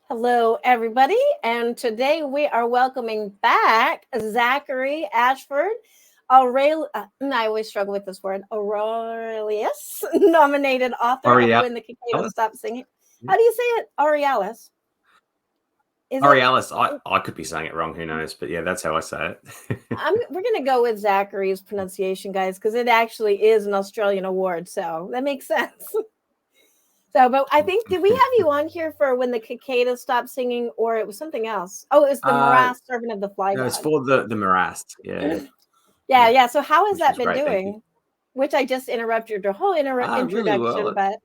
Hello, everybody, and today we are welcoming back Zachary Ashford, I always struggle with this word, Aurealis-nominated author of Aurealis? When the Cicadas Stop Singing. How do you say it? Aurealis? Is it? Aurealis. I could be saying it wrong. Who knows? But yeah, that's how I say it. We're going to go with Zachary's pronunciation, guys, because it actually is an Australian award, so that makes sense. But I think, did we have you on here for When the Cicadas Stop Singing, or it was something else? Oh, it was the Morass, Servant of the Fly No, God. it's for the Morass. Yeah. Yeah. So how has that been Great, doing? Which I just interrupted your whole introduction, really well. but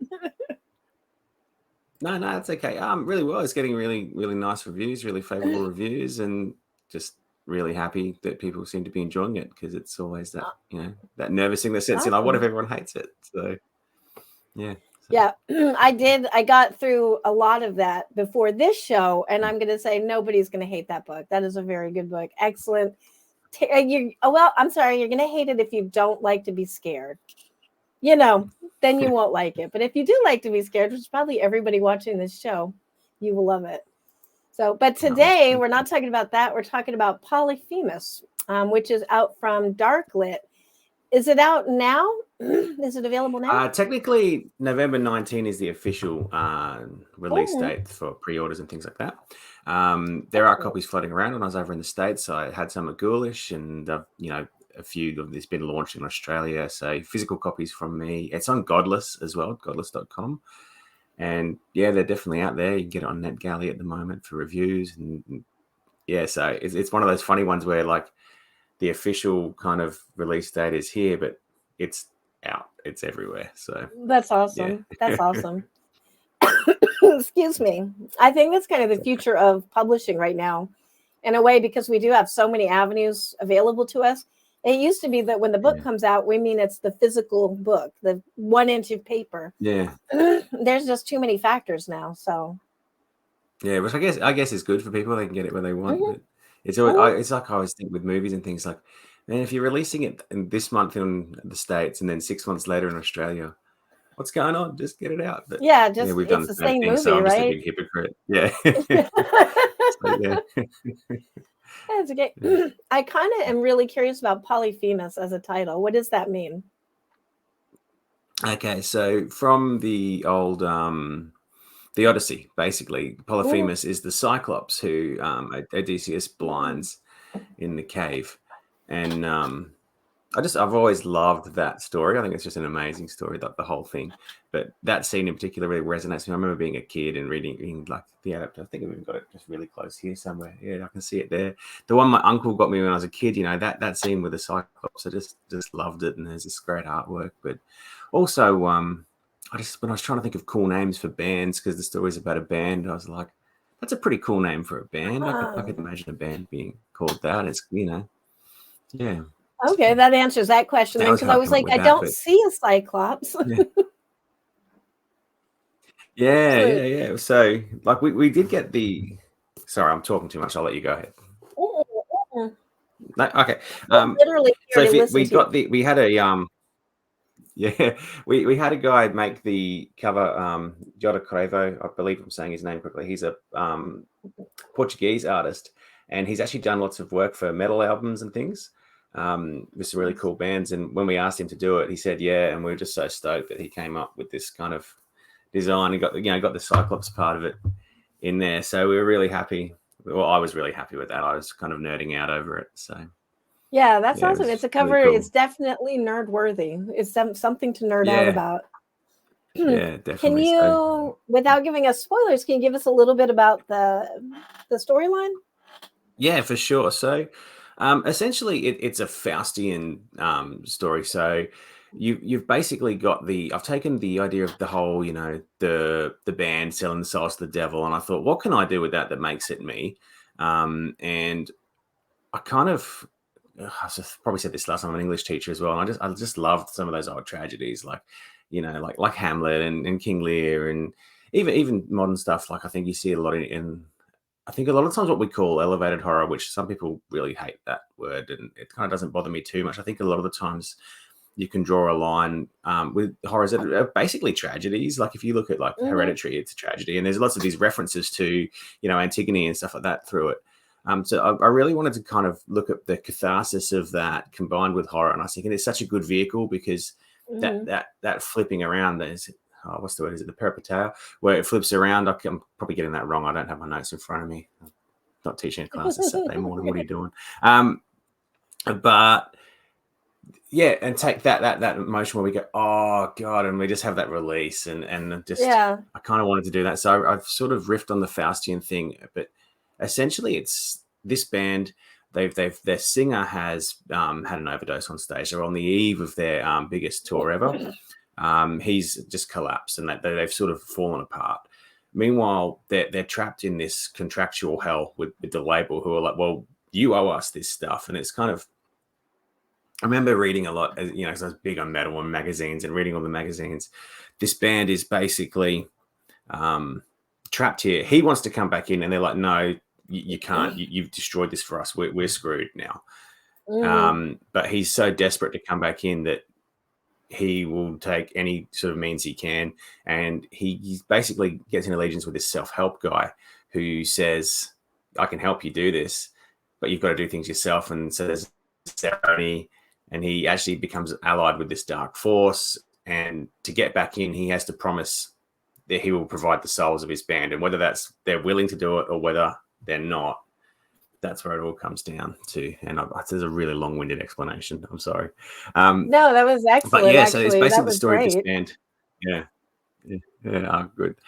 No, it's okay. Really well. It's getting really, really nice reviews, really favorable reviews, and just really happy that people seem to be enjoying it, because it's always that that nervous thing that sets in. Like, what if everyone hates it? So yeah. Yeah, I got through a lot of that before this show, and I'm going to say nobody's going to hate that book. That is a very good book. Excellent. I'm sorry, you're going to hate it if you don't like to be scared. Then you won't like it. But if you do like to be scared, which is probably everybody watching this show, you will love it. But today we're not talking about that. We're talking about Polyphemus, which is out from Darklit. Is it out now? Is it available now? Technically, November 19 is the official release date for pre-orders and things like that. There are copies floating around. When I was over in the States, I had some at Ghoulish, and a few of this been launched in Australia. So physical copies from me. It's on Godless as well, godless.com. And yeah, they're definitely out there. You can get it on NetGalley at the moment for reviews. And yeah, so it's one of those funny ones where, like, the official kind of release date is here, but it's out. It's everywhere. So that's awesome. Yeah. That's awesome. Excuse me. I think that's kind of the future of publishing right now, in a way, because we do have so many avenues available to us. It used to be that when the book comes out, we mean it's the physical book, the 1 inch of paper. Yeah. There's just too many factors now. So yeah, which I guess is good for people. They can get it when they want. But it's always, it's like I always think with movies and things, like, man, if you're releasing it this month in the States and then 6 months later in Australia, what's going on? Just get it out. But we've done the same thing, movie, so I'm just right? a big hypocrite. Yeah. So, yeah. That's okay. Yeah. I kind of am really curious about Polyphemus as a title. What does that mean? Okay, so from the old the Odyssey, basically, Polyphemus is the Cyclops who Odysseus blinds in the cave. And I've always loved that story. I think it's just an amazing story, the whole thing. But that scene in particular really resonates with me. I remember being a kid and reading like the adaptation. I think we've got it just really close here somewhere. Yeah, I can see it there. The one my uncle got me when I was a kid, that scene with the Cyclops, I just loved it. And there's this great artwork. But also, when I was trying to think of cool names for bands, because the story's about a band, I was like, that's a pretty cool name for a band. I could imagine a band being called that. It's, yeah. Okay, that answers that question, because I was like, I don't see a Cyclops. Yeah. So, like, we did get the. Sorry, I'm talking too much. I'll let you go ahead. No, okay. Literally, so we had a we had a guy make the cover. Jota Crevo, I believe I'm saying his name correctly. He's a Portuguese artist, and he's actually done lots of work for metal albums and things. With some really cool bands, and when we asked him to do it, he said yeah, and we were just so stoked that he came up with this kind of design and got the Cyclops part of it in there. So we were really happy. Well, I was really happy with that. I was kind of nerding out over it. So yeah, that's awesome. It's a cover. Really cool. It's definitely nerd worthy. It's something to nerd out about. Yeah, definitely. Can you, without giving us spoilers, can you give us a little bit about the storyline? Yeah, for sure. So essentially, it's a Faustian story. So you've basically got I've taken the idea of the whole, the band selling the souls to the devil, and I thought, what can I do with that makes it me? And I kind of, I probably said this last time, I'm an English teacher as well, and I just loved some of those old tragedies, like like Hamlet and King Lear, and even modern stuff. Like, I think you see a lot in I think a lot of times what we call elevated horror, which some people really hate that word, and it kind of doesn't bother me too much. I think a lot of the times you can draw a line with horrors that are basically tragedies. Like if you look at like Hereditary, it's a tragedy, and there's lots of these references to, Antigone and stuff like that through it. So I really wanted to kind of look at the catharsis of that combined with horror, and I was thinking it's such a good vehicle because that flipping around, there's what's the word? Is it the peripatale, where it flips around? I'm probably getting that wrong. I don't have my notes in front of me. I'm not teaching a class this Saturday morning. What are you doing? But yeah, and take that emotion where we go, oh God, and we just have that release, and just I kind of wanted to do that. So I've sort of riffed on the Faustian thing, but essentially it's this band. Their singer has had an overdose on stage. They're on the eve of their biggest tour ever. He's just collapsed, and they've sort of fallen apart. Meanwhile, they're trapped in this contractual hell with the label, who are like, well, you owe us this stuff. And it's kind of, I remember reading a lot, because I was big on metal and magazines and reading all the magazines. This band is basically trapped here. He wants to come back in, and they're like, no, you can't. You've destroyed this for us. We're screwed now. But he's so desperate to come back in that he will take any sort of means he can. And he basically gets in allegiance with this self-help guy who says, I can help you do this, but you've got to do things yourself. And so there's ceremony, and he actually becomes allied with this dark force. And to get back in, he has to promise that he will provide the souls of his band. And whether that's they're willing to do it or whether they're not, that's where it all comes down to. And there's a really long-winded explanation. I'm sorry. No, that was excellent. But yeah, actually. so it's basically the story great. of this band. Yeah, good.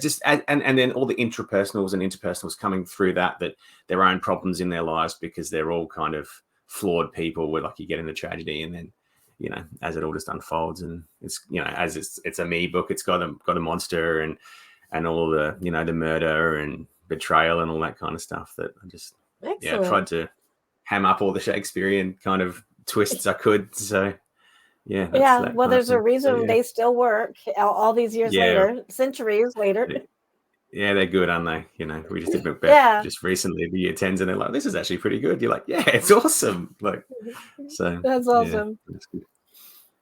Just and then all the intrapersonals and interpersonals coming through that their own problems in their lives, because they're all kind of flawed people where like you get into tragedy, and then as it all just unfolds, and it's as it's a me book, it's got a monster and all the the murder and betrayal and all that kind of stuff that I just tried to ham up all the Shakespearean kind of twists I could. So well, there's a reason they still work all these years later, centuries later. Yeah, they're good, aren't they? We just did Macbeth just recently, the year 10s, and they're like, this is actually pretty good. You're like, yeah, it's awesome. Like, so that's awesome. Yeah, that's good.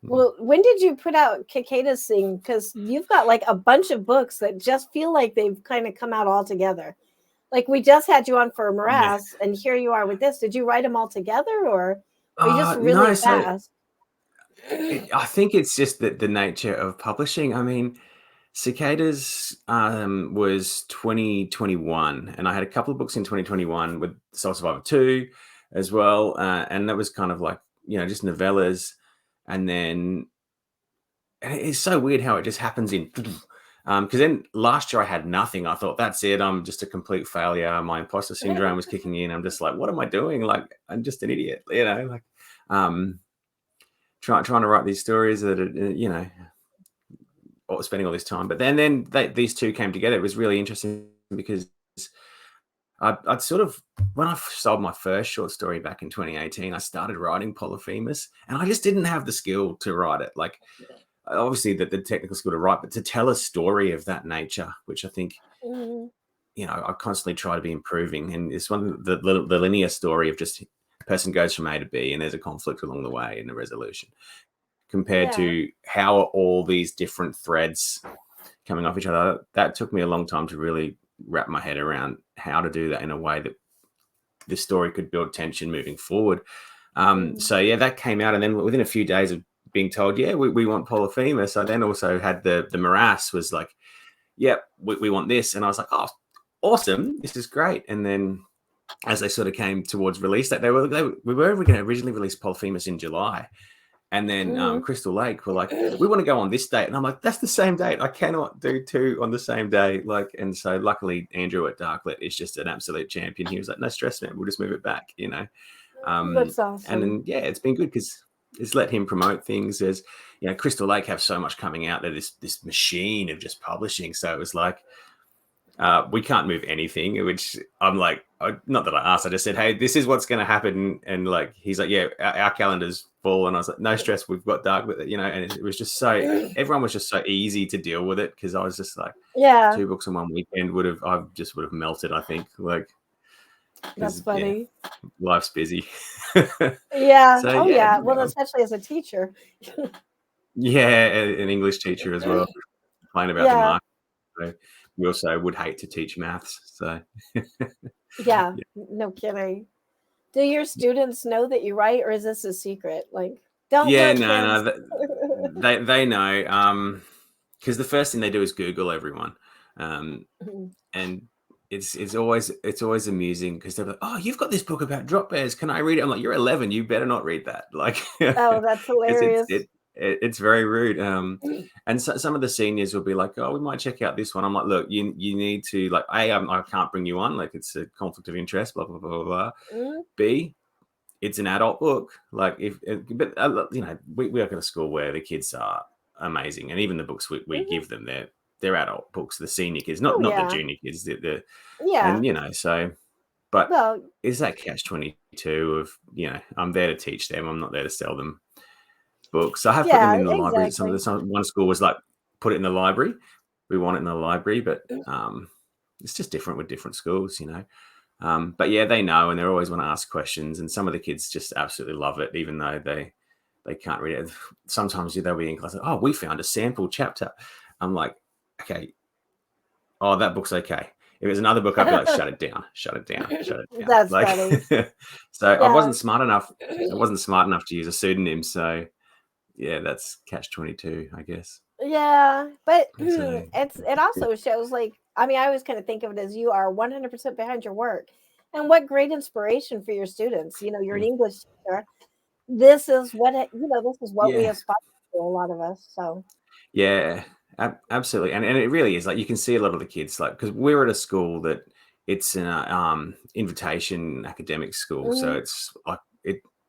Well, when did you put out Cicadas Sing? Because you've got like a bunch of books that just feel like they've kind of come out all together. Like we just had you on for Morass, and here you are with this. Did you write them all together, or are you just really fast? I think it's just the nature of publishing. I mean, Cicadas was 2021, and I had a couple of books in 2021 with Soul Survivor 2 as well, and that was kind of like just novellas. And then it's so weird how it just happens in, because then last year I had nothing. I thought, that's it. I'm just a complete failure. My imposter syndrome was kicking in. I'm just like, what am I doing? Like, I'm just an idiot, like, trying to write these stories that are, spending all this time. But then these two came together. It was really interesting because I'd sort of, when I sold my first short story back in 2018, I started writing Polyphemus, and I just didn't have the skill to write it. Like, obviously the technical skill to write, but to tell a story of that nature, which I think, I constantly try to be improving. And it's one of the linear story of just a person goes from A to B, and there's a conflict along the way and a resolution, compared to how are all these different threads coming off each other. That took me a long time to really wrap my head around how to do that in a way that the story could build tension moving forward. So that came out, and then within a few days of being told, we want Polyphemus, I then also had the Morass was like, we want this, and I was like, oh, awesome, this is great. And then as they sort of came towards release date, we were going to originally release Polyphemus in July. And then Crystal Lake were like, we want to go on this date. And I'm like, that's the same date. I cannot do two on the same day. Like, and so luckily Andrew at Darklit is just an absolute champion. He was like, no stress, man. We'll just move it back, That's awesome. And then, it's been good because it's let him promote things. As, Crystal Lake have so much coming out. They're this machine of just publishing. So it was like, we can't move anything, which I'm like, not that I asked, I just said, hey, this is what's going to happen. And like, he's like, our calendar's full. And I was like, no stress, we've got Darklit, and it was just so, everyone was just so easy to deal with it. Cause I was just like, 2 books in one weekend I just would have melted, I think. Like, That's because funny. life's busy. Yeah. So Oh, yeah, yeah. Well, especially as a teacher. yeah, an English teacher as well. Complain about the Yeah. mark. So we also would hate to teach maths. So Yeah. yeah, No kidding. Do your students know that you write, or is this a secret? Like, don't yeah, look, no, kids. no, they know. Because the first thing they do is Google everyone, and it's always amusing because they're like, "Oh, you've got this book about drop bears. Can I read it?" I'm like, "You're 11. You better not read that." Like, Oh, that's because hilarious. it's very rude. And so, some of the seniors will be like, "Oh, we might check out this one." I'm like, "Look, you need to like, I can't bring you on. Like, it's a conflict of interest. Blah blah blah blah blah. Mm, B, it's an adult book. Like, but we work at a school where the kids are amazing, and even the books we mhm. give them, they're adult books. The senior kids, Oh, not the yeah. junior kids. Yeah. And so, but Well, is that catch-22 of I'm there to teach them. I'm not there to sell them books. I have put them yeah, in the library. exactly. One school was like, put it in the library. We want it in the library, but it's just different with different schools. But yeah, they know, and they always want to ask questions. And some of the kids just absolutely love it, even though they can't read it. Sometimes they'll be in class, "Oh, we found a sample chapter." I'm like, "Okay, oh, that book's okay." If it's another book, I'd be like, "Shut it down, shut it down, shut it down." That's Like, funny. so I Yeah. wasn't smart enough. I wasn't smart enough to use a pseudonym. So yeah, that's catch-22, I guess. Yeah, but So it also shows, like, I mean, I always kind of think of it as you are 100% behind your work. And what great inspiration for your students. You're an mm, English teacher. This is this is what we yeah, aspire to, a lot of us. So, yeah, absolutely, and it really is like you can see a lot of the kids like because we're at a school that it's an invitation academic school, so mhm, it's like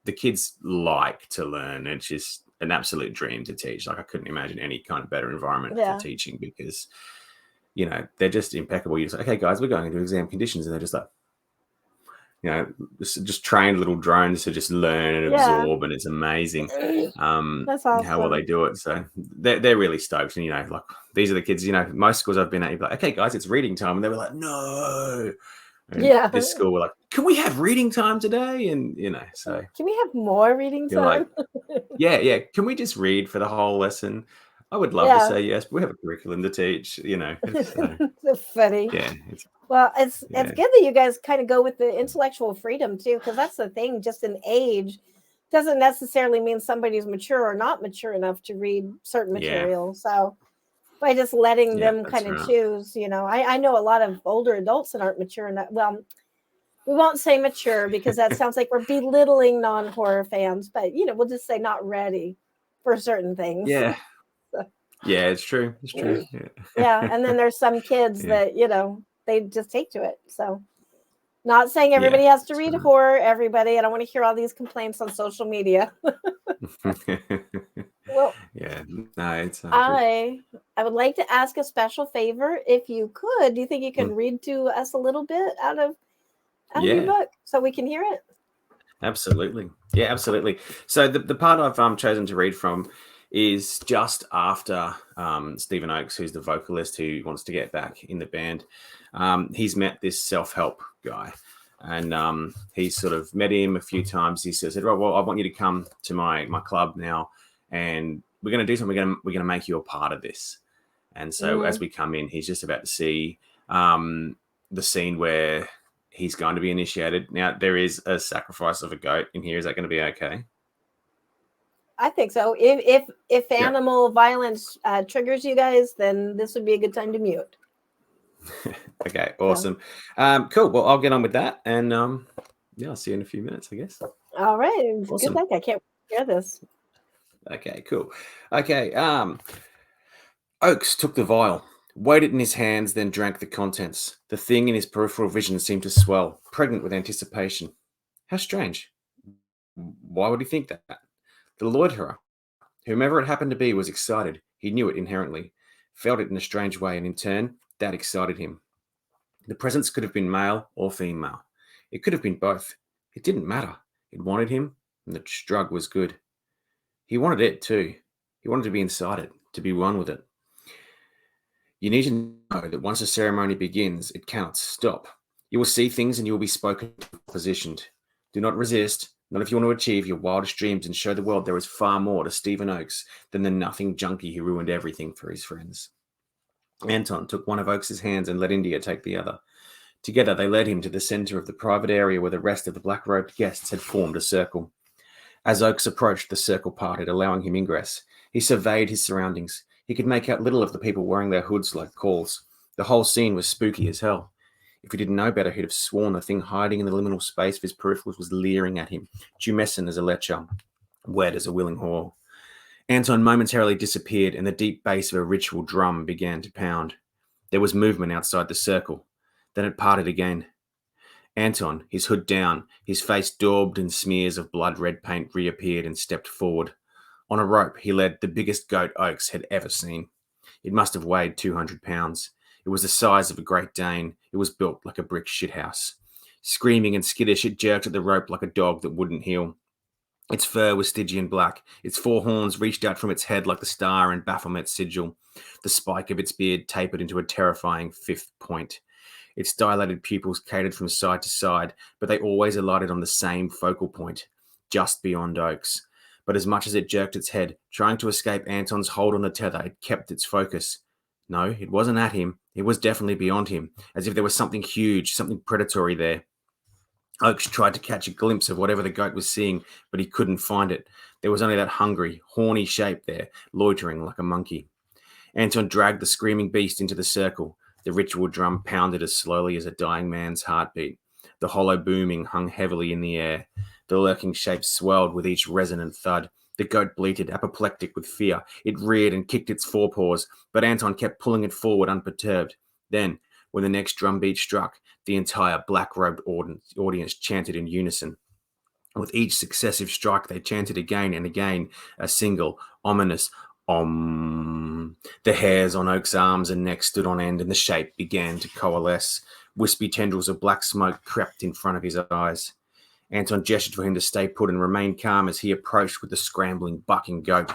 the kids like to learn. It's just an absolute dream to teach. Like I couldn't imagine any kind of better environment for yeah. teaching because they're just impeccable. You just like, "Okay, guys, we're going into exam conditions," and they're just like, just trained little drones to just learn and Yeah. absorb, and it's amazing That's how well they awesome. do it. So they're really stoked. And like these are the kids. Most schools I've been at, you're like, "Okay, guys, it's reading time," and they were like, "No." And Yeah. this school were like, "Can we have reading time today?" And so Can we have more reading you're like, time? "Yeah, yeah. Can we just read for the whole lesson?" I would love to Yeah. say yes, but we have a curriculum to teach. So So funny. yeah, Well, it's yeah, good that you guys kind of go with the intellectual freedom too, because that's the thing. Just an age doesn't necessarily mean somebody's mature or not mature enough to read certain yeah, material. So by just letting yeah. them That's kind of right. choose, I know a lot of older adults that aren't mature enough. Well, we won't say mature because that sounds like we're belittling non-horror fans, but we'll just say not ready for certain things. Yeah, So, yeah. It's true. It's true. Yeah, yeah, and then there's some kids yeah, that they just take to it. So, not saying yeah. everybody has to That's read right. horror. Everybody, I don't want to hear all these complaints on social media. Well, Yeah, no, it's good. I would like to ask a special favor, if you could. Do you think you could Mm, read to us a little bit out of your yeah, book so we can hear it? absolutely. Yeah, absolutely. So the part I've chosen to read from is just after Stephen Oaks, who's the vocalist who wants to get back in the band. He's met this self-help guy, and he's sort of met him a few times. He said, "Right, well, I want you to come to my club now, and we're going to do something. We're going to make you a part of this." And so as Mm, we come in, he's just about to see the scene where he's going to be initiated. Now, there is a sacrifice of a goat in here. Is that going to be okay? I think so. If Yep. animal violence triggers you guys, then this would be a good time to mute. Okay, So, awesome. Cool. Well, I'll get on with that. And yeah, I'll see you in a few minutes, I guess. all right, good Awesome. luck. I can't wait to hear this. Okay, cool. Okay. Oakes took the vial, weighed it in his hands, then drank the contents. The thing in his peripheral vision seemed to swell, pregnant with anticipation. How strange. Why would he think that? The loiterer, whomever it happened to be, was excited. He knew it inherently, felt it in a strange way, and in turn, that excited him. The presence could have been male or female. It could have been both. It didn't matter. It wanted him, and the drug was good. He wanted it too. He wanted to be inside it, to be one with it. You need to know that once a ceremony begins, it cannot stop. You will see things and you will be spoken to, positioned. Do not resist, not if you want to achieve your wildest dreams and show the world there is far more to Stephen Oaks than the nothing junkie who ruined everything for his friends. Anton took one of Oakes's hands and let India take the other. Together, they led him to the center of the private area where the rest of the black-robed guests had formed a circle. As Oakes approached, the circle parted, allowing him ingress. He surveyed his surroundings. He could make out little of the people wearing their hoods like calls. The whole scene was spooky as hell. If he didn't know better, he'd have sworn the thing hiding in the liminal space of his peripherals was leering at him, tumescent as a lecher, wet as a willing whore. Anton momentarily disappeared, and the deep bass of a ritual drum began to pound. There was movement outside the circle. Then it parted again. Anton, his hood down, his face daubed in smears of blood-red paint, reappeared and stepped forward. On a rope, he led the biggest goat Oakes had ever seen. It must have weighed 200 pounds. It was the size of a Great Dane. It was built like a brick shithouse. Screaming and skittish, it jerked at the rope like a dog that wouldn't heel. Its fur was Stygian black. Its 4 horns reached out from its head like the star in Baphomet's sigil. The spike of its beard tapered into a terrifying 5th point. Its dilated pupils catered from side to side, but they always alighted on the same focal point, just beyond Oakes. But as much as it jerked its head, trying to escape Anton's hold on the tether, it kept its focus. No, it wasn't at him. It was definitely beyond him, as if there was something huge, something predatory there. Oakes tried to catch a glimpse of whatever the goat was seeing, but he couldn't find it. There was only that hungry, horny shape there, loitering like a monkey. Anton dragged the screaming beast into the circle. The ritual drum pounded as slowly as a dying man's heartbeat. The hollow booming hung heavily in the air. The lurking shape swelled with each resonant thud. The goat bleated, apoplectic with fear. It reared and kicked its forepaws, but Anton kept pulling it forward unperturbed. Then, when the next drum beat struck, the entire black-robed audience chanted in unison. With each successive strike, they chanted again and again, a single, ominous Om. The hairs on Oak's arms and neck stood on end, and the shape began to coalesce. Wispy tendrils of black smoke crept in front of his eyes. Anton gestured for him to stay put and remain calm as he approached with the scrambling, bucking goat.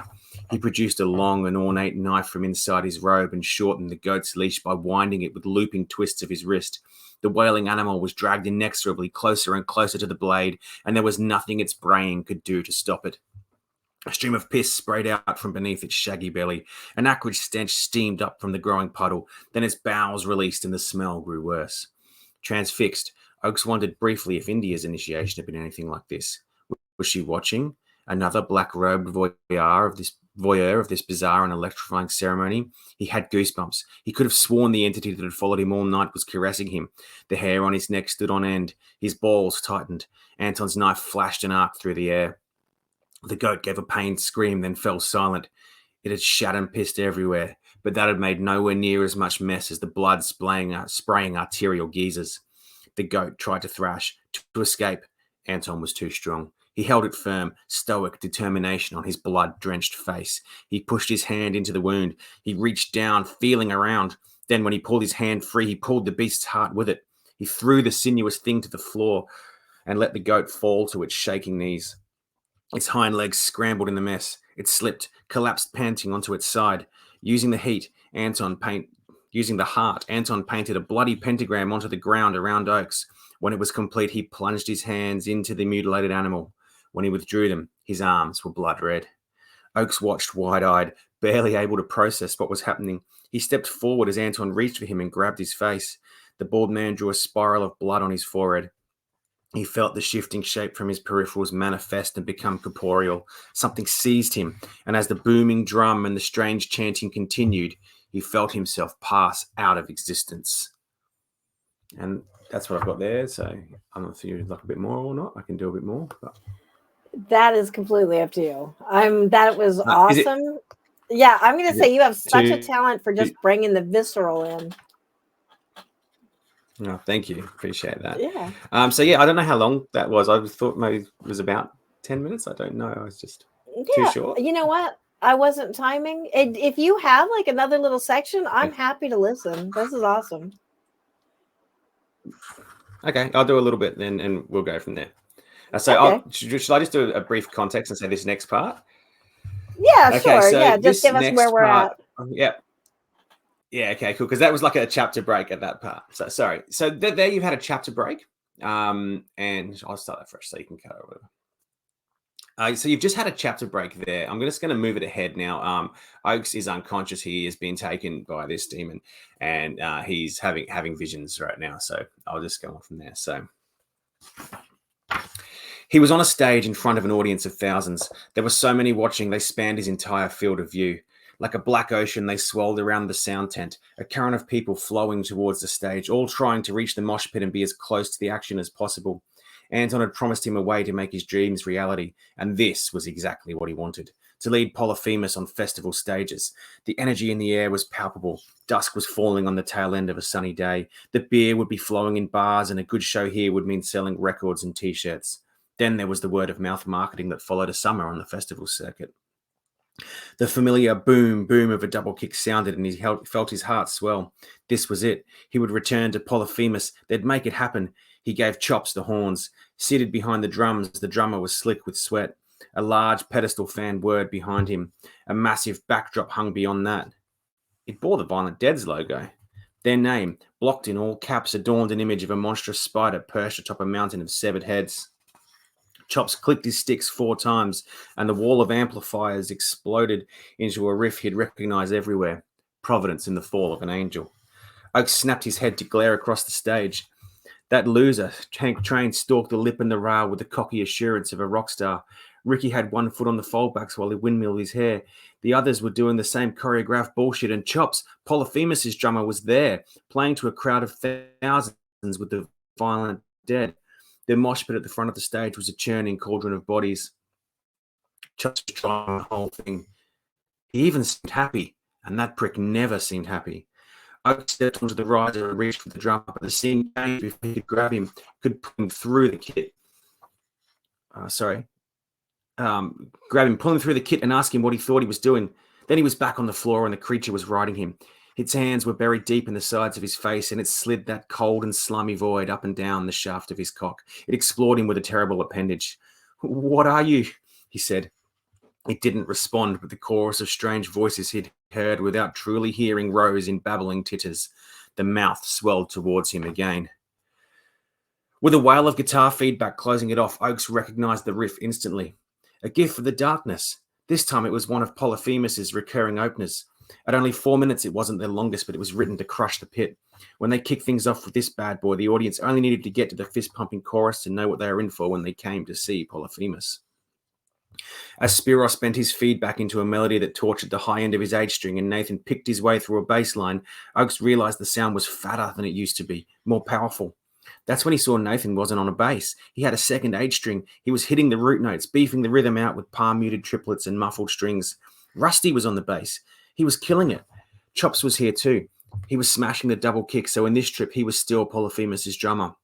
He produced a long and ornate knife from inside his robe and shortened the goat's leash by winding it with looping twists of his wrist. The wailing animal was dragged inexorably closer and closer to the blade, and there was nothing its brain could do to stop it. A stream of piss sprayed out from beneath its shaggy belly. An acrid stench steamed up from the growing puddle. Then its bowels released and the smell grew worse. Transfixed, Oakes wondered briefly if India's initiation had been anything like this. Was she watching? Another black-robed voyeur of this bizarre and electrifying ceremony? He had goosebumps. He could have sworn the entity that had followed him all night was caressing him. The hair on his neck stood on end. His balls tightened. Anton's knife flashed and arced through the air. The goat gave a pained scream, then fell silent. It had shat and pissed everywhere, but that had made nowhere near as much mess as the blood spraying arterial geysers. The goat tried to thrash, to escape. Anton was too strong. He held it firm, stoic determination on his blood-drenched face. He pushed his hand into the wound. He reached down, feeling around. Then when he pulled his hand free, he pulled the beast's heart with it. He threw the sinuous thing to the floor and let the goat fall to its shaking knees. Its hind legs scrambled in the mess. It slipped, collapsed panting onto its side. Using the heart, Anton painted a bloody pentagram onto the ground around Oakes. When it was complete, he plunged his hands into the mutilated animal. When he withdrew them, his arms were blood red. Oakes watched wide-eyed, barely able to process what was happening. He stepped forward as Anton reached for him and grabbed his face. The bald man drew a spiral of blood on his forehead. He felt the shifting shape from his peripherals manifest and become corporeal. Something seized him, and as the booming drum and the strange chanting continued, he felt himself pass out of existence. And that's what I've got there. So I'm not sure you'd like a bit more or not. I can do a bit more. But... That is completely up to you. That was awesome. Yeah, I'm going to say you have such a talent for just bringing the visceral in. No, thank you. Appreciate that. Yeah. So yeah, I don't know how long that was. I thought maybe it was about 10 minutes. I don't know. I was just too short. You know what? I wasn't timing. If you have like another little section, I'm happy to listen. This is awesome. Okay, I'll do a little bit then, and we'll go from there. So should I just do a brief context and say this next part? Yeah, okay, sure. So just give us where we're at. Yeah. Yeah, okay, cool. Because that was like a chapter break at that part. So sorry. So there you've had a chapter break. And I'll start that fresh so you can cut over. So you've just had a chapter break there. I'm just going to move it ahead now. Oaks is unconscious. He has been taken by this demon, and he's having visions right now. So I'll just go on from there. So he was on a stage in front of an audience of thousands. There were so many watching, they spanned his entire field of view. Like a black ocean, they swirled around the sound tent, a current of people flowing towards the stage, all trying to reach the mosh pit and be as close to the action as possible. Anton had promised him a way to make his dreams reality, and this was exactly what he wanted, to lead Polyphemus on festival stages. The energy in the air was palpable. Dusk was falling on the tail end of a sunny day. The beer would be flowing in bars, and a good show here would mean selling records and T-shirts. Then there was the word-of-mouth marketing that followed a summer on the festival circuit. The familiar boom, boom of a double kick sounded, and he felt his heart swell. This was it. He would return to Polyphemus. They'd make it happen. He gave Chops the horns. Seated behind the drums, the drummer was slick with sweat. A large pedestal fan whirred behind him. A massive backdrop hung beyond that. It bore the Violent Dead's logo. Their name, blocked in all caps, adorned an image of a monstrous spider perched atop a mountain of severed heads. Chops clicked his sticks 4 times, and the wall of amplifiers exploded into a riff he'd recognize everywhere. Providence in the fall of an angel. Oaks snapped his head to glare across the stage. That loser, Hank Train, stalked the lip and the rail with the cocky assurance of a rock star. Ricky had one foot on the foldbacks while he windmilled his hair. The others were doing the same choreographed bullshit, and Chops, Polyphemus' drummer, was there, playing to a crowd of thousands with the Violent Dead. The mosh pit at the front of the stage was a churning cauldron of bodies. Chops was trying the whole thing. He even seemed happy, and that prick never seemed happy. Oak stepped onto the riser and reached for the drum, but the scene came before he could grab him, could put him through the kit. Grab him, pull him through the kit, and ask him what he thought he was doing. Then he was back on the floor, and the creature was riding him. Its hands were buried deep in the sides of his face, and it slid that cold and slimy void up and down the shaft of his cock. It explored him with a terrible appendage. "What are you?" he said. It didn't respond, but the chorus of strange voices he'd heard without truly hearing rose in babbling titters. The mouth swelled towards him again. With a wail of guitar feedback closing it off, Oaks recognized the riff instantly. A gift for the darkness. This time it was one of Polyphemus's recurring openers. At only 4 minutes, it wasn't their longest, but it was written to crush the pit. When they kicked things off with this bad boy, the audience only needed to get to the fist-pumping chorus to know what they were in for when they came to see Polyphemus. As Spiros bent his feedback into a melody that tortured the high end of his H string and Nathan picked his way through a bass line, Oaks realized the sound was fatter than it used to be, more powerful. That's when he saw Nathan wasn't on a bass. He had a second H string. He was hitting the root notes, beefing the rhythm out with palm-muted triplets and muffled strings. Rusty was on the bass. He was killing it. Chops was here too. He was smashing the double kick, so in this trip, he was still Polyphemus' drummer.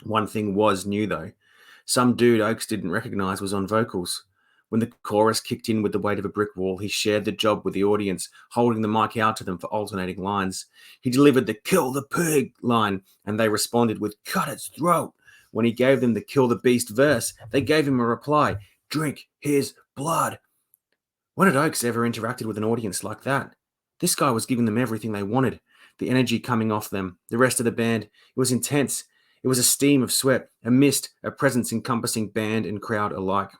One thing was new, though. Some dude Oaks didn't recognize was on vocals. When the chorus kicked in with the weight of a brick wall, he shared the job with the audience, holding the mic out to them for alternating lines. He delivered the "kill the pig" line, and they responded with "cut its throat." When he gave them the "kill the beast" verse, they gave him a reply, "drink his blood." When had Oaks ever interacted with an audience like that? This guy was giving them everything they wanted. The energy coming off them, the rest of the band, it was intense. It was a steam of sweat, a mist, a presence encompassing band and crowd alike.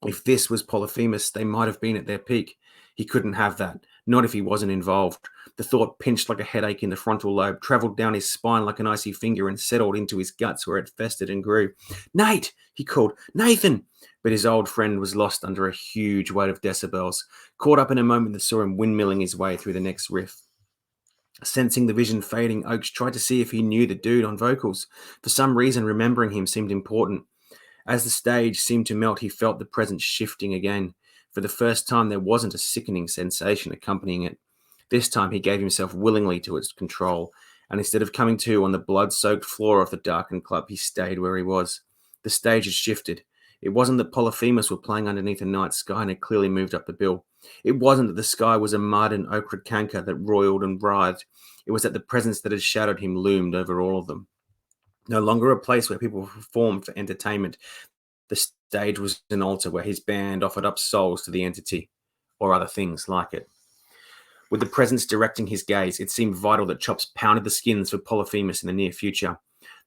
If this was Polyphemus, they might have been at their peak. He couldn't have that, not if he wasn't involved. The thought pinched like a headache in the frontal lobe, traveled down his spine like an icy finger and settled into his guts where it festered and grew. "Nate!" he called. "Nathan!" But his old friend was lost under a huge weight of decibels, caught up in a moment that saw him windmilling his way through the next riff. Sensing the vision fading, Oaks tried to see if he knew the dude on vocals. For some reason, remembering him seemed important. As the stage seemed to melt, he felt the presence shifting again. For the first time, there wasn't a sickening sensation accompanying it. This time, he gave himself willingly to its control, and instead of coming to on the blood-soaked floor of the darkened club, he stayed where he was. The stage had shifted. It wasn't that Polyphemus were playing underneath a night sky and had clearly moved up the bill. It wasn't that the sky was a mud and ochre canker that roiled and writhed. It was that the presence that had shadowed him loomed over all of them. No longer a place where people performed for entertainment. The stage was an altar where his band offered up souls to the entity, or other things like it. With the presence directing his gaze, it seemed vital that Chops pounded the skins for Polyphemus in the near future.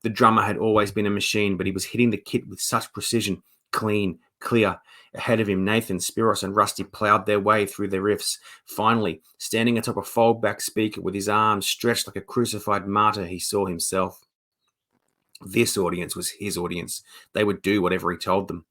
The drummer had always been a machine, but he was hitting the kit with such precision, clean, clear. Ahead of him, Nathan, Spiros, and Rusty ploughed their way through the riffs. Finally, standing atop a fold-back speaker with his arms stretched like a crucified martyr, he saw himself. This audience was his audience. They would do whatever he told them.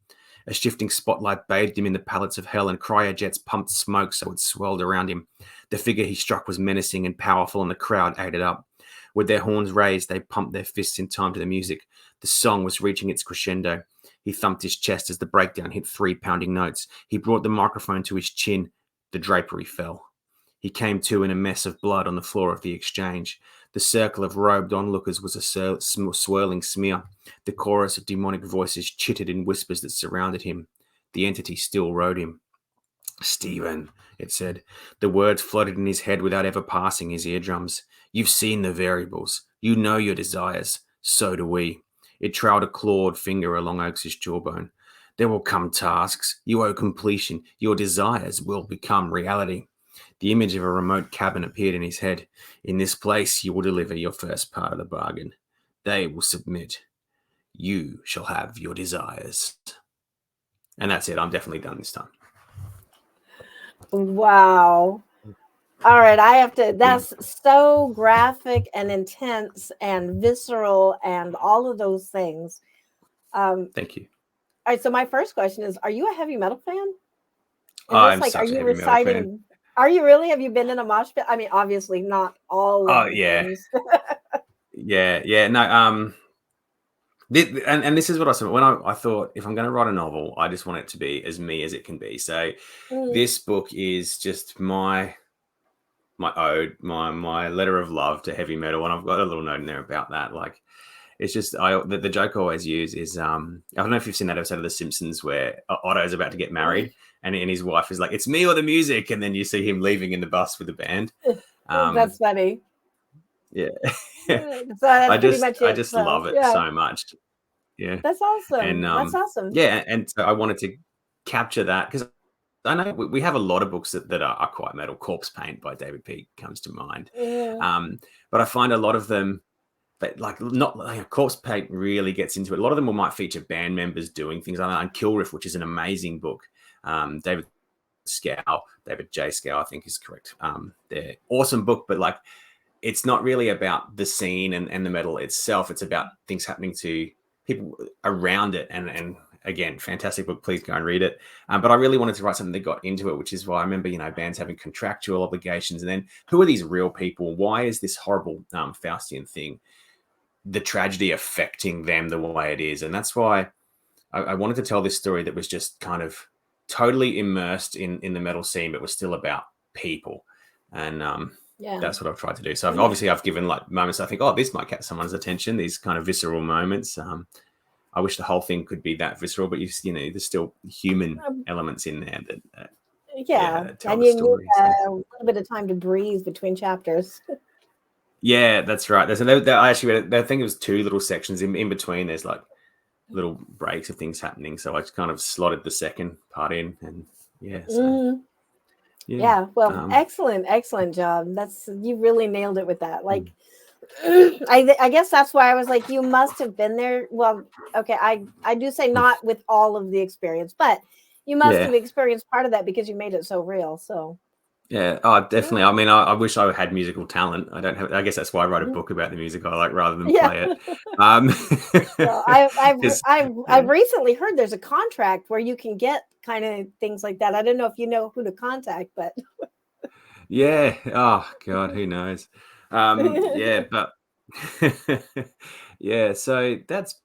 A shifting spotlight bathed him in the pallets of hell, and cryojets pumped smoke so it swirled around him. The figure he struck was menacing and powerful, and the crowd ate it up. With their horns raised, they pumped their fists in time to the music. The song was reaching its crescendo. He thumped his chest as the breakdown hit 3 pounding notes. He brought the microphone to his chin. The drapery fell. He came to in a mess of blood on the floor of the exchange. The circle of robed onlookers was a swirling smear. The chorus of demonic voices chittered in whispers that surrounded him. The entity still rode him. "Stephen," it said. The words floated in his head without ever passing his eardrums. "You've seen the variables. You know your desires. So do we." It trailed a clawed finger along Oaks' jawbone. "There will come tasks. You owe completion. Your desires will become reality." The image of a remote cabin appeared in his head. "In this place, you will deliver your first part of the bargain. They will submit. You shall have your desires." And that's it. I'm definitely done this time. Wow. All right, I have to. That's so graphic and intense and visceral and all of those things. Thank you. All right, so my first question is: are you a heavy metal fan? I'm such a heavy metal fan. Are you really? Have you been in a mosh pit? I mean, obviously not all. Oh yeah, yeah. No, and this is what I said when I thought, if I'm going to write a novel, I just want it to be as me as it can be. So this book is just my ode, my letter of love to heavy metal, and I've got a little note in there about that. Like, it's just the joke I always use is I don't know if you've seen that episode of The Simpsons where Otto's about to get married, and his wife is like, "It's me or the music," and then you see him leaving in the bus with the band. That's funny. Yeah. So that's I just love it so much. Yeah. That's awesome. And that's awesome. Yeah, and so I wanted to capture that because I know we have a lot of books that are quite metal. Corpse Paint by David Peake comes to mind. But I find a lot of them, but Corpse Paint really gets into it. A lot of them might feature band members doing things. I know Kill Riff, which is an amazing book. David J. Scow, I think is correct. They're awesome book, but like, it's not really about the scene and the metal itself. It's about things happening to people around it. And again, fantastic book. Please go and read it. But I really wanted to write something that got into it, which is why I remember, bands having contractual obligations. And then who are these real people? Why is this horrible Faustian thing, the tragedy affecting them the way it is? And that's why I wanted to tell this story that was just kind of totally immersed in the metal scene, but was still about people. And that's what I've tried to do. So I've given like moments I think, oh, this might catch someone's attention, these kind of visceral moments. I wish the whole thing could be that visceral, but there's still human elements in there that and you need a little bit of time to breathe between chapters. Yeah, that's right. I think it was 2 little sections in between. There's like little breaks of things happening, so I just kind of slotted the second part in, and excellent job. You really nailed it with that. Like, I guess that's why I was like, you must have been there. Well, okay, I do say not with all of the experience, but you must have experienced part of that because you made it so real. So yeah, definitely. I mean, I wish I had musical talent. I don't have. I guess that's why I wrote a book about the music I like rather than play it. So I've recently heard there's a contract where you can get kind of things like that. I don't know if you know who to contact, but yeah. Oh God, who knows? But yeah. So that's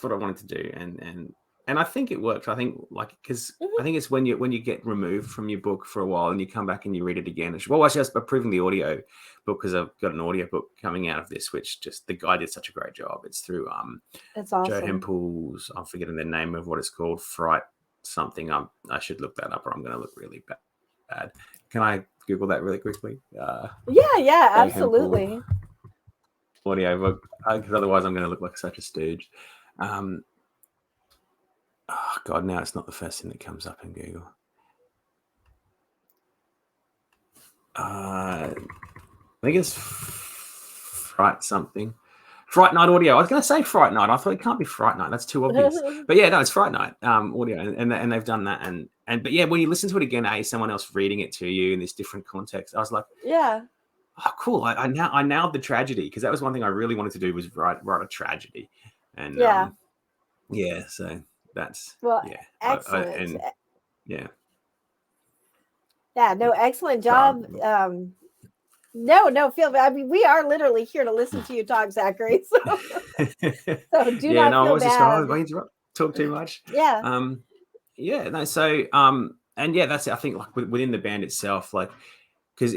what I wanted to do, and I think it worked. I think because I think it's when you get removed from your book for a while and you come back and you read it again. Well, actually, I'm approving the audio book because I've got an audio book coming out of this, which just the guy did such a great job. It's through that's awesome. Joe Hempel's. I'm forgetting the name of what it's called. Fright something. I should look that up, or I'm going to look really bad. Can I Google that really quickly? Yeah, absolutely. Audio book, because otherwise I'm going to look like such a stooge. Oh God, now it's not the first thing that comes up in Google. I think it's Fright something. Fright Night Audio. I was going to say Fright Night. I thought it can't be Fright Night. That's too obvious. But yeah, no, it's Fright Night audio, and they've done that. But yeah, when you listen to it again, someone else reading it to you in this different context, I was like, yeah, oh, cool. I nailed the tragedy, because that was one thing I really wanted to do, was write a tragedy, and yeah. So that's excellent. Yeah. Yeah, no, excellent job. No, Phil. I mean, we are literally here to listen to you talk, Zachary. So, do not feel bad. Talk too much. Yeah. Yeah. No. So, and yeah, that's it. I think, like, within the band itself, like, because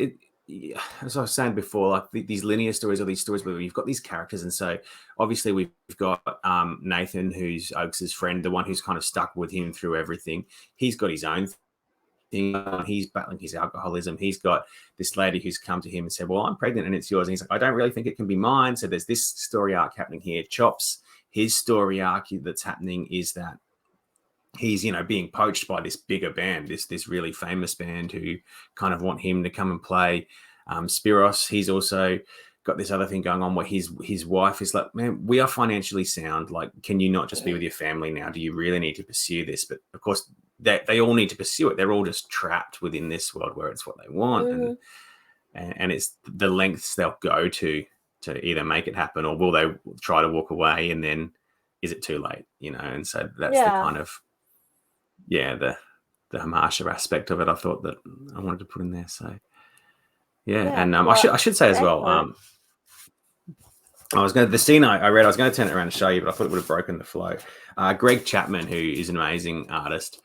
as I was saying before, like these linear stories, or these stories where you've got these characters, and so obviously we've got Nathan, who's Oakes's friend, the one who's kind of stuck with him through everything. He's got his own thing. He's battling his alcoholism. He's got this lady who's come to him and said, well, I'm pregnant and it's yours. And he's like, I don't really think it can be mine. So there's this story arc happening here. Chops, his story arc that's happening is that he's, being poached by this bigger band, this really famous band who kind of want him to come and play. Spiros, he's also got this other thing going on where his wife is like, man, we are financially sound. Like, can you not just be with your family now? Do you really need to pursue this? But of course, they all need to pursue it. They're all just trapped within this world where it's what they want, and it's the lengths they'll go to either make it happen, or will they try to walk away, and then is it too late? And so that's the kind of the harsher aspect of it. I thought that I wanted to put in there. So and I should say as well. The scene I read, I was going to turn it around and show you, but I thought it would have broken the flow. Greg Chapman, who is an amazing artist,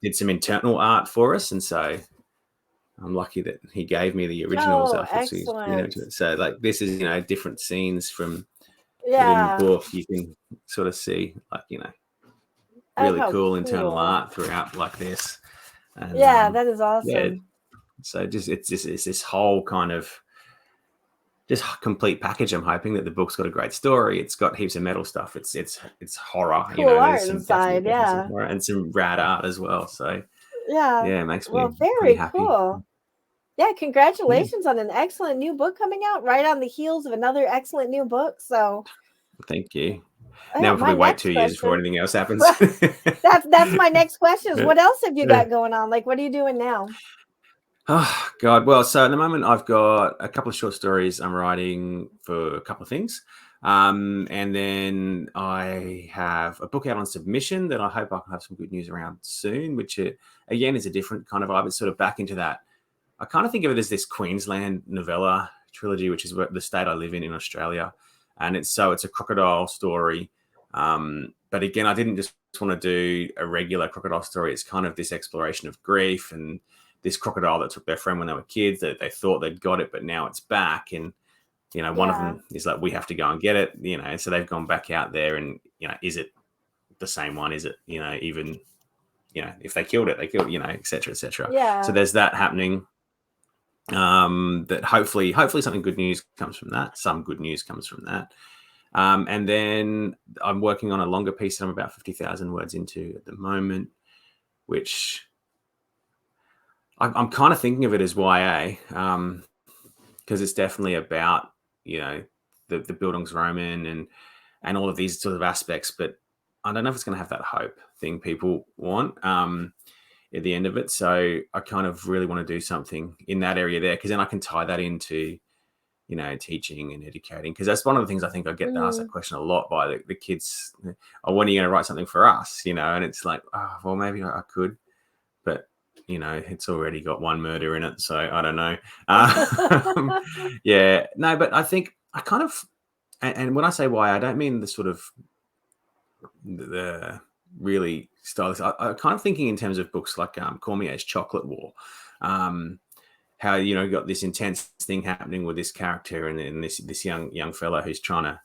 did some internal art for us, and so I'm lucky that he gave me the originals. Excellent. So like, this is different scenes from within the book. You can sort of see, like, really cool internal art throughout, like this. And, that is awesome. Yeah, so it's this whole kind of just complete package. I'm hoping that the book's got a great story. It's got heaps of metal stuff. It's horror. Cool art inside, and some rad art as well. So it makes me very happy. Cool. Yeah, congratulations on an excellent new book coming out right on the heels of another excellent new book. So thank you. Now we'll probably wait 2 years before anything else happens. That's my next question. Is what else have you got going on? Like, what are you doing now? Oh, God. Well, so at the moment, I've got a couple of short stories I'm writing for a couple of things. And then I have a book out on submission that I hope I can have some good news around soon, which, again, is a different kind of vibe. It's sort of back into that. I kind of think of it as this Queensland novella trilogy, which is the state I live in Australia. And it's a crocodile story. But again, I didn't just want to do a regular crocodile story. It's kind of this exploration of grief and this crocodile that took their friend when they were kids, that they thought they'd got it, but now it's back. And, one of them is like, we have to go and get it, and so they've gone back out there, and, is it the same one? Is it, even, if they killed it, et cetera, et cetera. Yeah. So there's that happening. That hopefully something good news comes from that. Some good news comes from that. And then I'm working on a longer piece that I'm about 50,000 words into at the moment, which I'm kind of thinking of it as YA, because it's definitely about, the Bildungsroman and all of these sort of aspects, but I don't know if it's going to have that hope thing people want at the end of it. So I kind of really want to do something in that area there, because then I can tie that into, teaching and educating, because that's one of the things I think I get asked that question a lot by the kids. Oh, when are you going to write something for us? And it's like, oh, well, maybe I could, but it's already got one murder in it, so I don't know. No, but I think I kind of, and when I say why, I don't mean the sort of the really stylish. I'm kind of thinking in terms of books like Cormier's Chocolate War, how got this intense thing happening with this character and this young fella who's trying to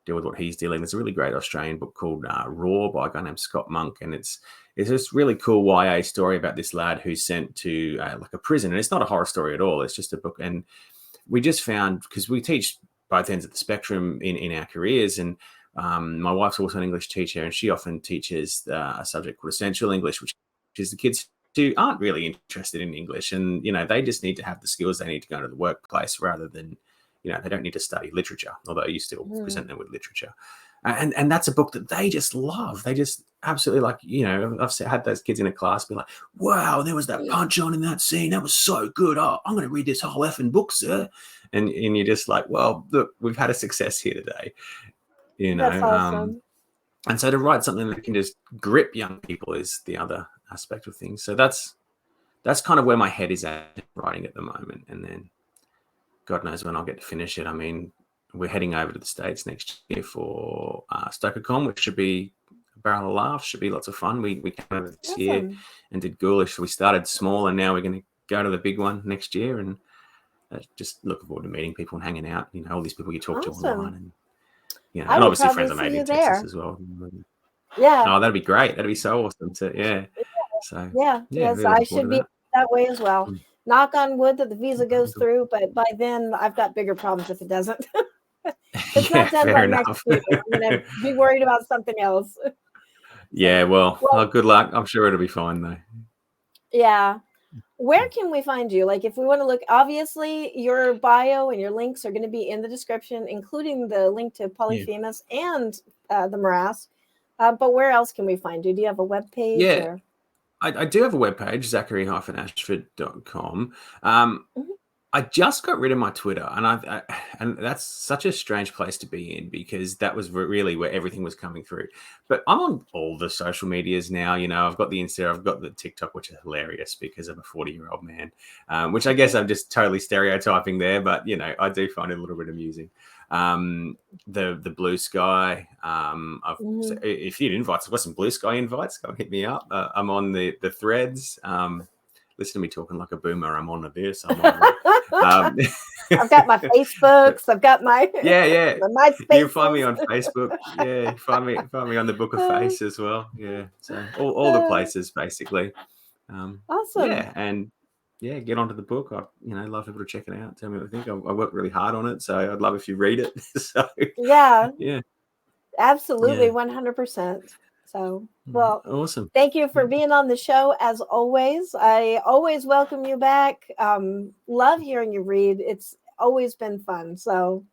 deal with what he's dealing. There's a really great Australian book called Raw by a guy named Scott Monk, and it's this really cool YA story about this lad who's sent to like a prison, and it's not a horror story at all. It's just a book, and we just found, because we teach both ends of the spectrum in our careers, and my wife's also an English teacher, and she often teaches a subject called Essential English, which is the kids who aren't really interested in English, and they just need to have the skills they need to go into the workplace rather than they don't need to study literature, although you still present them with literature. And that's a book that they just love. They just absolutely like, I've had those kids in a class be like, wow, there was that punch on in that scene. That was so good. Oh, I'm going to read this whole effing book, sir. And you're just like, well, look, we've had a success here today. That's awesome. And so to write something that can just grip young people is the other aspect of things. So that's kind of where my head is at writing at the moment. And then God knows when I'll get to finish it. I mean, we're heading over to the States next year for StokerCon, which should be a barrel of laughs, should be lots of fun. We came over this year and did Ghoulish. We started small, and now we're going to go to the big one next year. And just looking forward to meeting people and hanging out. All these people you talk to online, and and obviously friends I made in Texas as well. Yeah. Oh, that'd be great. That'd be so awesome. So yes, really I should be that way as well. Knock on wood that the visa goes through, but by then I've got bigger problems if it doesn't. It's not done by next week. I'm going to be worried about something else. Yeah, well, good luck. I'm sure it'll be fine, though. Yeah. Where can we find you? Like, if we want to look, obviously, your bio and your links are going to be in the description, including the link to Polyphemus and the Morass. But where else can we find you? Do you have a webpage? Yeah, I do have a webpage, Zachary-Ashford.com. I just got rid of my Twitter, and that's such a strange place to be in, because that was really where everything was coming through. But I'm on all the social medias now. I've got the Insta, I've got the TikTok, which is hilarious because I'm a 40-year-old man, which I guess I'm just totally stereotyping there, but I do find it a little bit amusing. The Blue Sky. If you'd invites, I've got some Blue Sky invites. Go and hit me up. I'm on the Threads. Listen to me talking like a boomer. I'm on this. I'm on I've got my Facebooks. I've got my my MySpace. You can find me on Facebook. Yeah, find me on the Book of Face as well. Yeah, so all the places basically. Awesome. Yeah, and get onto the book. I love people to check it out. Tell me what they think. I worked really hard on it, so I'd love if you read it. So yeah, absolutely, 100%. So, well, awesome. Thank you for being on the show as always. I always welcome you back. Love hearing you read. It's always been fun. So,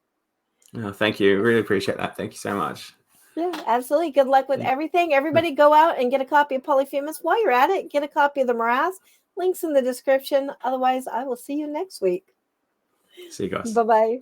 thank you. Really appreciate that. Thank you so much. Yeah, absolutely. Good luck with everything. Everybody go out and get a copy of Polyphemus. While you're at it, get a copy of the Morass. Links in the description. Otherwise, I will see you next week. See you guys. Bye-bye.